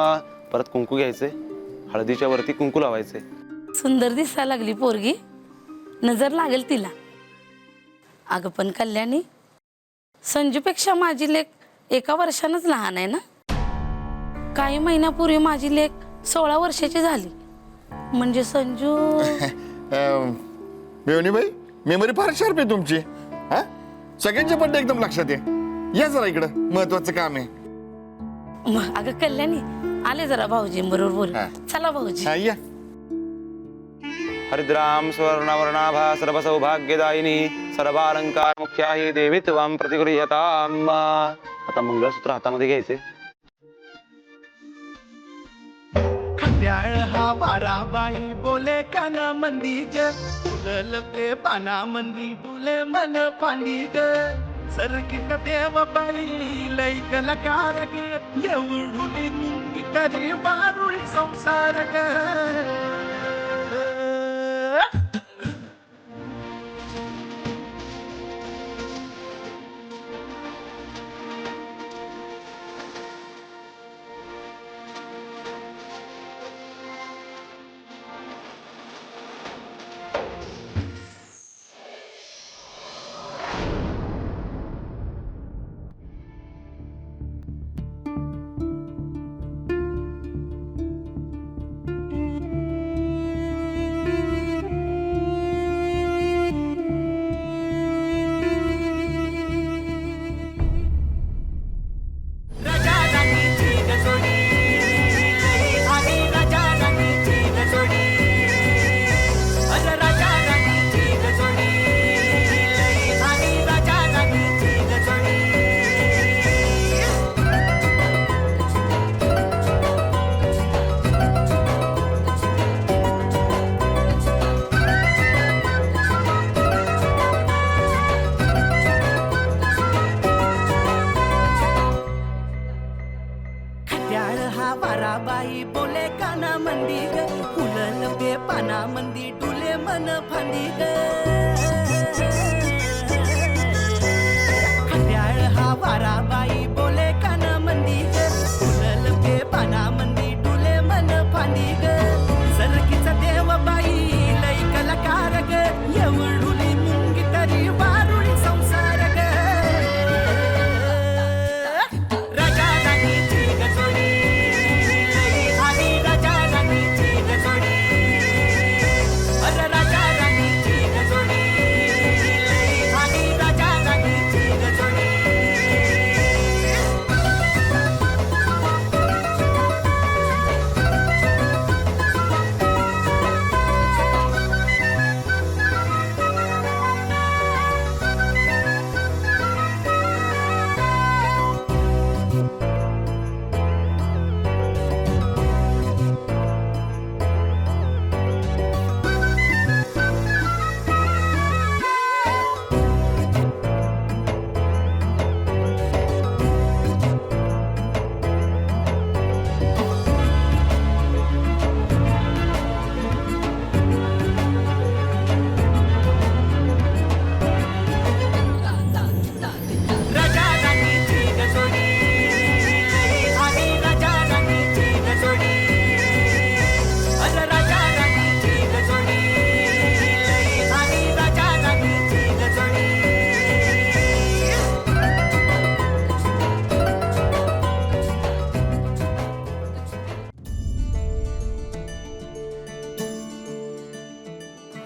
परत कुंकू घ्यायचे. हळदीच्या वरती कुंकू लावायचे. सुंदर दिसायला लागली पोरगी, नजर लागेल तिला. अगं पण कल्याणी, संजूपेक्षा माझी लेक 1 वर्षानंच लहान आहे ना. काही महिन्यापूर्वी माझी लेक 16 वर्षाची झाली. म्हणजे संजू मेवणीबाई, मेमरी फार शार्प आहे तुमची. हा, सगळ्यांचे पड्डे एकदम लक्षात आहे. या जरा इकडं, महत्वाचं काम आहे. अगं कल्याणी, आले जरा भाऊजींबरोबर बोल. हा. चला भाऊजी. हा, या. हरिद्राम स्वर्णवर्णाभा सर्वसौभाग्यदायिनी सर्वालंकार मुख्या हि देवी त्वं प्रतिगृह्यताम्. आता मंगळसूत्र हातामध्ये घ्यायचे. खंड्याळ हा बाराबाई बोले काना मंदी ग, फुलल ते पाना मंदी बोले मन पाणी ग. सरकित देव बाई लय कलाकार ग, एवढुली मुंगी करी बारुळी संसार ग.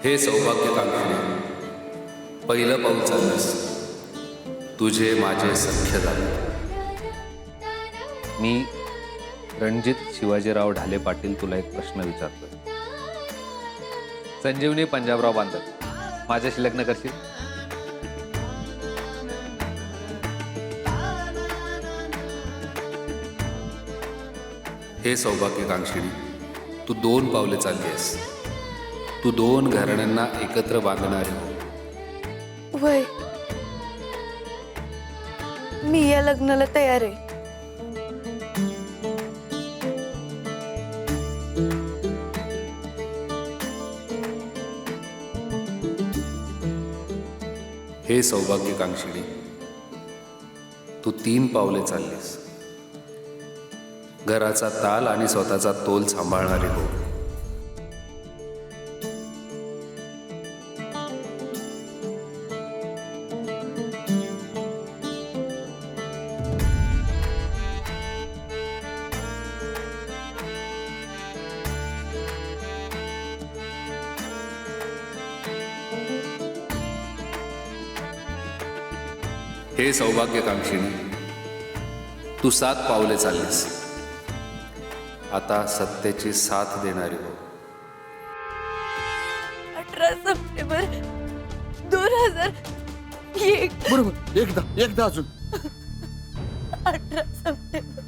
हे सौभाग्यकांक्षी पहिलं पाऊल चाललंस. तुझे माझे सख्य झाले. मी रणजित शिवाजीराव ढाले पाटील तुला एक प्रश्न विचारतोय. संजीवनी पंजाबराव बांधत माझ्याशी लग्न करशील? हे सौभाग्यकांक्षिणी, तू 2 पावले चालली आहेस. तू 2 घराण्यांना एकत्र बांधणारी हो. वय मी या लग्नाला तयार आहे. हे सौभाग्यकांक्षिणी, तू 3 पावले चाललीस. घराचा ताल आणि स्वतःचा तोल सांभाळणारी हो. हे सौभाग्यकांक्षिणी, तू 7 पावले चाललीस. आता सत्तेची साथ देणारी हो. 18 सप्टेंबर 2001. बरोबर, एकदा अजून. 18 सप्टेंबर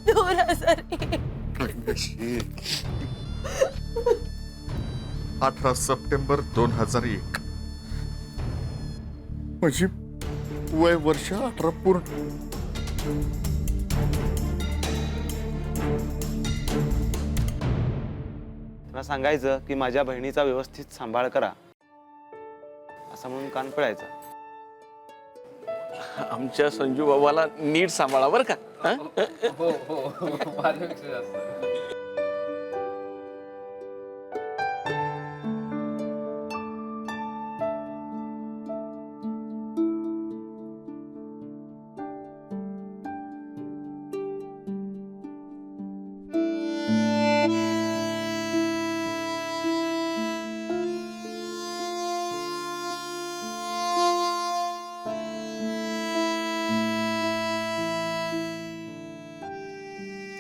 2001. 18 सप्टेंबर 2001. म्हणजे वय वर्ष 18 पूर्ण. त्यांना सांगायचं की माझ्या बहिणीचा व्यवस्थित सांभाळ करा असं म्हणून कान पिळायचा. आमच्या संजू बाबाला नीट सांभाळा बरं का. हं?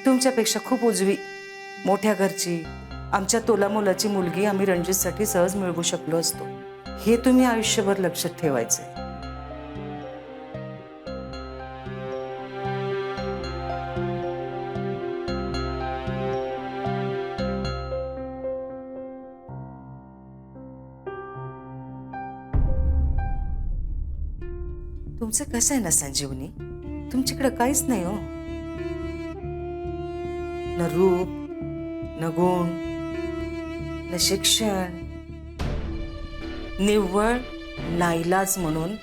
तुमच्यापेक्षा खूप उजवी, मोठ्या घरची, आमच्या तोलामोलाची मुलगी आम्ही रणजितसाठी सहज मिळवू शकलो असतो. हे तुम्ही आयुष्यभर लक्षात ठेवायचे. तुमचं कसं आहे ना संजीवनी, तुमच्याकडे काहीच नाही हो. न रूप, न गुण, न शिक्षण. निव्वळ नाईलाज म्हणून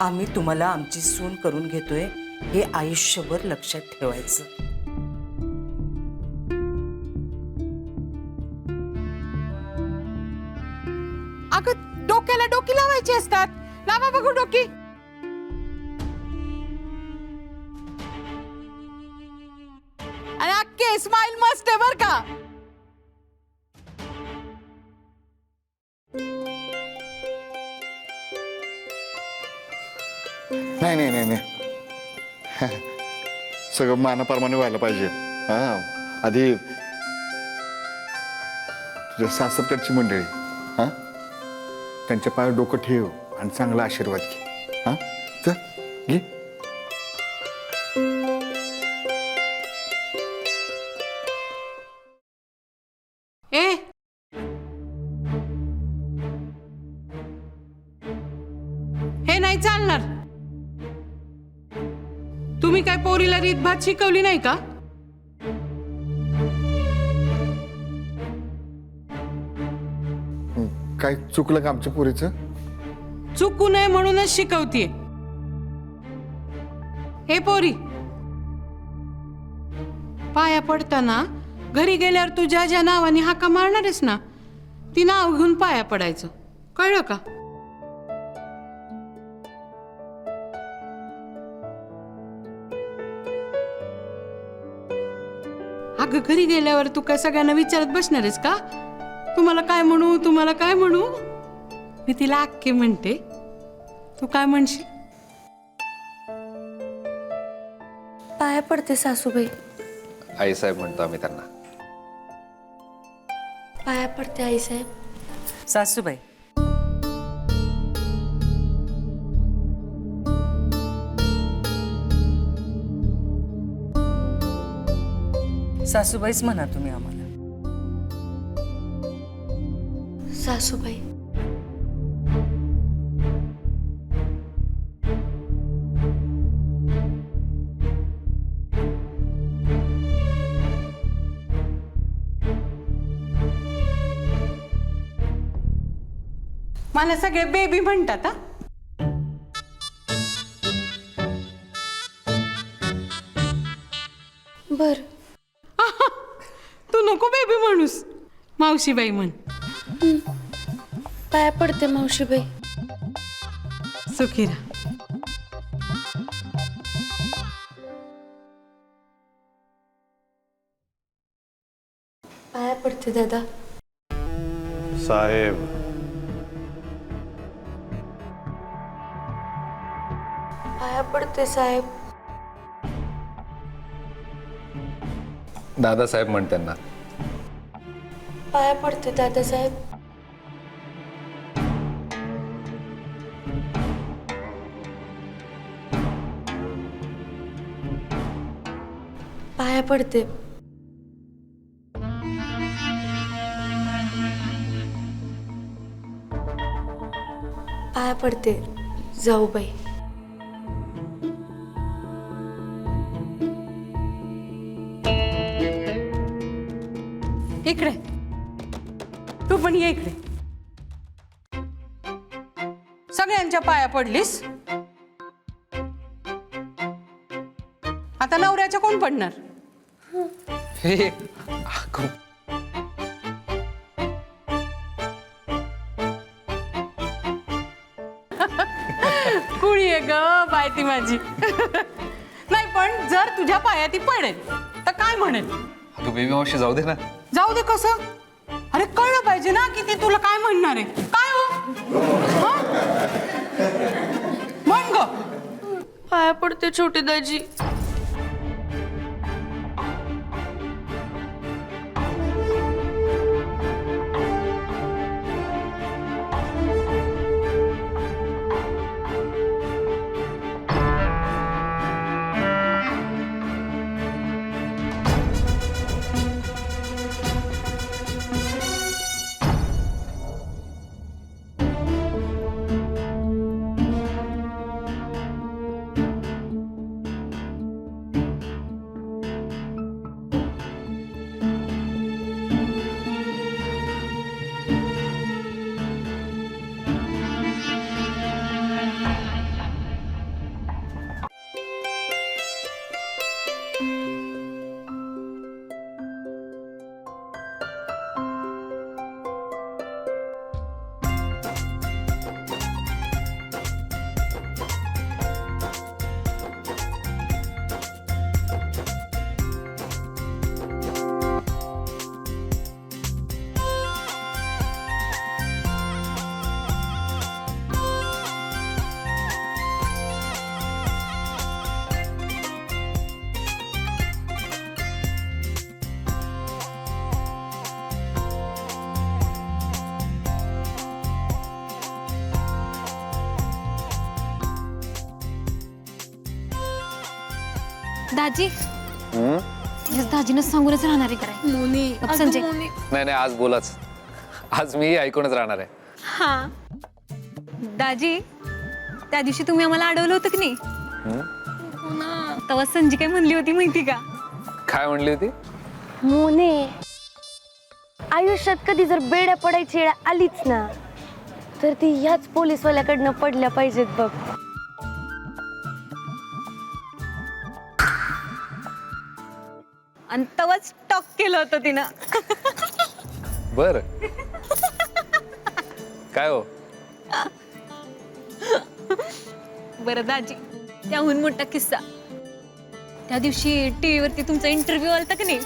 आम्ही तुम्हाला आमची सून करून घेतोय हे आयुष्यभर लक्षात ठेवायचं. अगं डोक्याला डोकी लावायची असतात. लावा बघू डोकी. आणि अख्खे स्माइल मस्त आहे बर का. नाही सगळं मानाप्रमाणे व्हायला पाहिजे. हा, आधी तुझ्या सासरकडची मंडळी, हा, त्यांच्या पायावर डोकं ठेव आणि चांगला आशीर्वाद घे. हा, चल घे. ए हे नाही चालणार. तुम्ही काय पोरीला रीतभात शिकवली नाही का? काय चुकलं का आमच्या पोरीचं? चुकू नये म्हणूनच शिकवतीये. हे पोरी, पाया पडताना घरी गेल्यावर तू ज्या ज्या नावाने हाका मारणारेस ना, ती नाव घेऊन पाया पडायचं. कळलं का? अगं घरी गेल्यावर तू काय सगळ्यांना विचारत बसणारेस का? तुम्हाला काय म्हणू, तुम्हाला काय म्हणू. मी तिला अक्के म्हणते. तू काय म्हणशील? पाया पडते सासूबाई, आईसाहेब म्हणतो आम्ही त्यांना. पाया पडते आईसाहेब. सासूबाई, सासूबाईच म्हणा तुम्ही आम्हाला. सासूबाई. मला सगळे बेबी म्हणतात. हा बर. तू नको बेबी म्हणूस, मावशीबाई म्हण. पाया पडते मावशीबाई. सुखी राहा. पाया पडते दादा. साहेब, पाया पडते साहेब. दादासाहेब म्हण त्यांना. पाया पडते दादासाहेब. पाया पडते. पाया पडते जाऊबाई. इकडे तू पण ये इकडे. सगळ्यांच्या पाया पडलीस. आता नवऱ्याच्या कोण पडणार? हे अगं, कुळी आहे ग बाय ती माझी. नाही पण जर तुझ्या पाया ती पडेल तर काय म्हणेल? अगं बेबी मावशी जाऊ दे ना. जाऊ दे कसं? अरे कळलं पाहिजे ना की ती तुला काय म्हणणार आहे. काय हो? हं? म्हण ग. पाया पडते छोटी दाजी. दाजी दाजीनं सांगूनच राहणार आहे कराय. संजय नाही नाही, आज बोलाच. आज मी ऐकूनच राहणार आहे. हा दाजी, त्या दिवशी तुम्ही आम्हाला अडवलं होतं की नाही, तेव्हा संजी काय म्हणली होती माहिती का? काय म्हणली होती? मोने, आयुष्यात कधी जर बेड्या पडायची वेळ आलीच ना तर ती ह्याच पोलीसवाल्याकडनं पडल्या पाहिजेत बघ. आणि तेव्हाच टॉक केलं होतं तिनं. बर काय हो? बरं दाजी, त्याहून मोठा किस्सा. त्या दिवशी टीव्ही वरती तुमचा इंटरव्ह्यू आलता की नाही,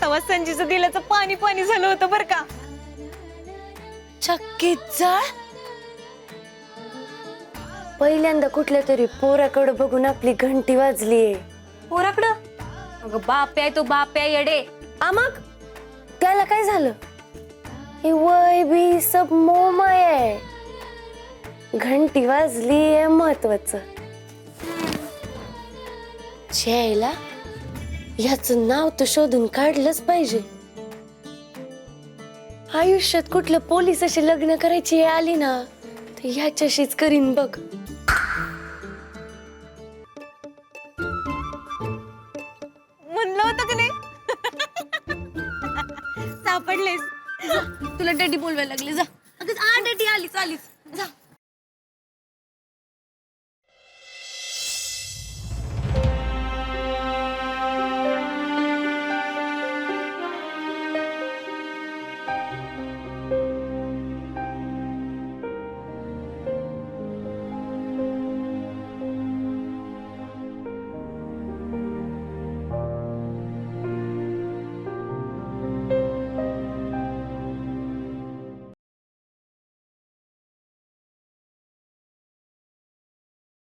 तेव्हा संजीचं दिल्याचं पाणी पाणी झालं होतं बरं का. चक्कीत जाळ. पहिल्यांदा कुठल्या तरी पोराकडे बघून आपली घंटी वाजलीये. पोराकडं? अगं बाप आहे तो, बाप आहे येडे. मग त्याला काय झालं? हे वय बी सब मोमाय आहे. घंटी वाजली आहे महत्वाचं. यायला याचं नाव तर शोधून काढलंच पाहिजे. आयुष्यात कुठलं पोलिसाशी लग्न करायची वेळ आली ना तर ह्याच्याशीच करीन बघ. म्हणलं होतं का नाही? सापडलेस. जा, तुला डॅडी बोलवायला लागले. जा. अगं डॅडी आलीच.